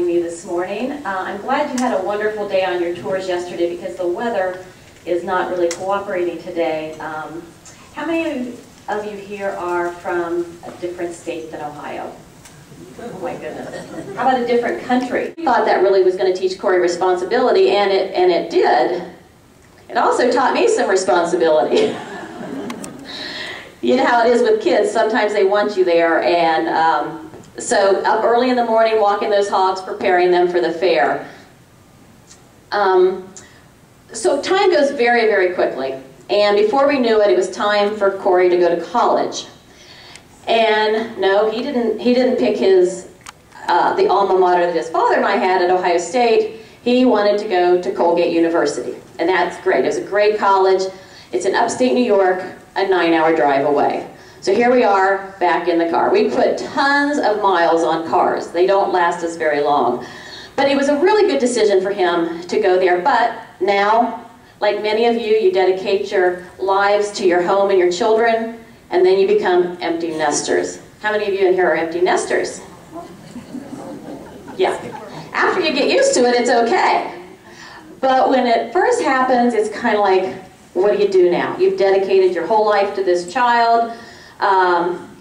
me this morning. I'm glad you had a wonderful day on your tours yesterday because the weather is not really cooperating today. How many of you here are from a different state than Ohio? Oh my goodness. How about a different country? I thought that really was going to teach Corey responsibility, and it did. It also taught me some responsibility. You know how it is with kids, sometimes they want you there, and so up early in the morning, walking those hogs, preparing them for the fair. So time goes very, very quickly, and before we knew it, it was time for Corey to go to college. And no, he didn't pick his the alma mater that his father and I had at Ohio State. He wanted to go to Colgate University, and that's great. It was a great college. It's in upstate New York, a 9-hour drive away. So here we are back in the car. We put tons of miles on cars. They don't last us very long. But it was a really good decision for him to go there. But now, like many of you, you dedicate your lives to your home and your children, and then you become empty nesters. How many of you in here are empty nesters? Yeah. After you get used to it, it's okay. But when it first happens, it's kind of like, what do you do now? You've dedicated your whole life to this child.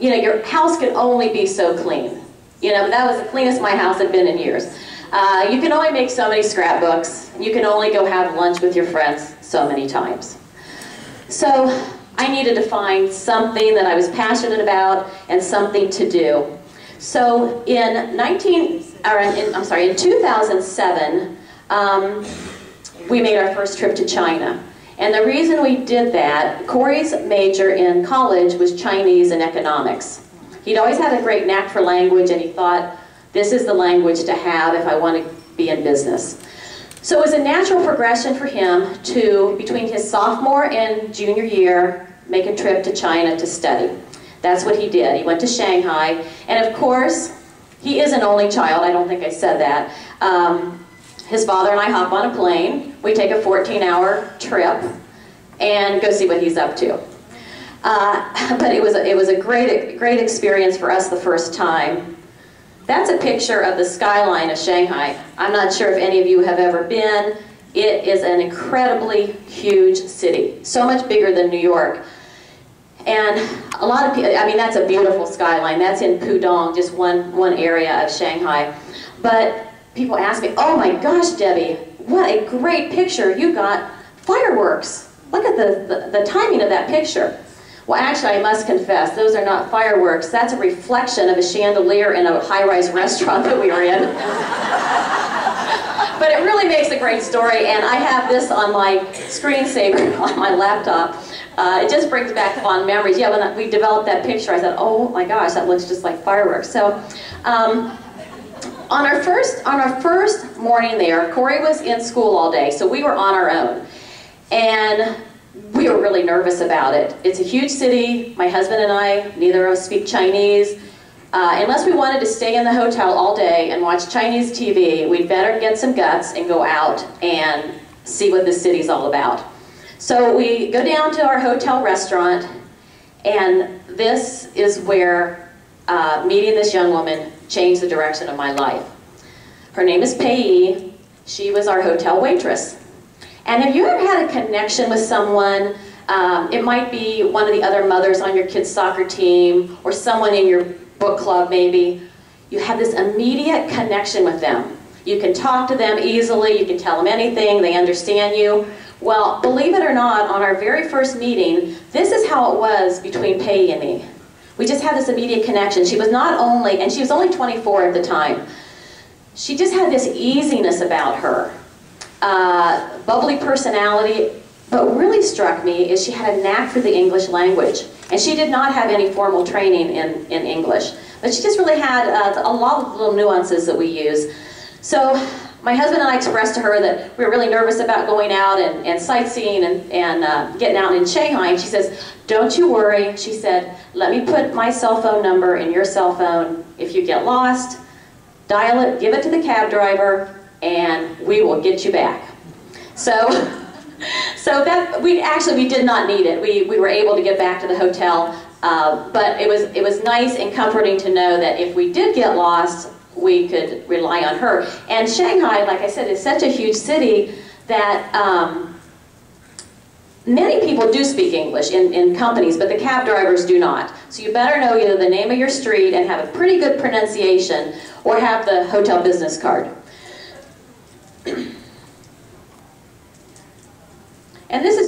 You know, your house can only be so clean. You know, that was the cleanest my house had been in years. You can only make so many scrapbooks. You can only go have lunch with your friends so many times. So I needed to find something that I was passionate about and something to do. So in 2007, we made our first trip to China. And the reason we did that, Corey's major in college was Chinese and economics. He'd always had a great knack for language, and he thought, this is the language to have if I want to be in business. So it was a natural progression for him to, between his sophomore and junior year, make a trip to China to study. That's what he did. He went to Shanghai, and of course, he is an only child. I don't think I said that. His father and I hop on a plane. We take a 14-hour trip and go see what he's up to. But it was a great experience for us the first time. That's a picture of the skyline of Shanghai. I'm not sure if any of you have ever been. It is an incredibly huge city, so much bigger than New York. And a lot of people, I mean, that's a beautiful skyline. That's in Pudong, just one area of Shanghai. But people ask me, oh my gosh, Debbie, what a great picture. You got fireworks. Look at the timing of that picture. Well, actually, I must confess, those are not fireworks. That's a reflection of a chandelier in a high-rise restaurant that we were in. But it really makes a great story, and I have this on my screensaver on my laptop. It just brings back fond memories. Yeah, when we developed that picture, I said, oh my gosh, that looks just like fireworks. So, on our first morning there, Corey was in school all day, so we were on our own. And we were really nervous about it. It's a huge city. My husband and I, neither of us speak Chinese. Unless we wanted to stay in the hotel all day and watch Chinese TV, we'd better get some guts and go out and see what this city's all about. So we go down to our hotel restaurant, and this is where meeting this young woman changed the direction of my life. Her name is Pei. She was our hotel waitress. And have you ever had a connection with someone? It might be one of the other mothers on your kid's soccer team, or someone in your book club maybe. You have this immediate connection with them. You can talk to them easily, you can tell them anything, they understand you. Well, believe it or not, on our very first meeting, this is how it was between Pei and me. We just had this immediate connection. She was not only, and she was only 24 at the time, she just had this easiness about her. Bubbly personality, but what really struck me is she had a knack for the English language. And she did not have any formal training in English, but she just really had a lot of little nuances that we use. So my husband and I expressed to her that we were really nervous about going out and sightseeing and getting out in Shanghai, and she says, don't you worry. She said, let me put my cell phone number in your cell phone. If you get lost, dial it, give it to the cab driver, and we will get you back. So that we did not need it. We were able to get back to the hotel, but it was nice and comforting to know that if we did get lost, we could rely on her. And Shanghai, like I said, is such a huge city that many people do speak English in companies, but the cab drivers do not. So you better know either the name of your street and have a pretty good pronunciation, or have the hotel business card. And this is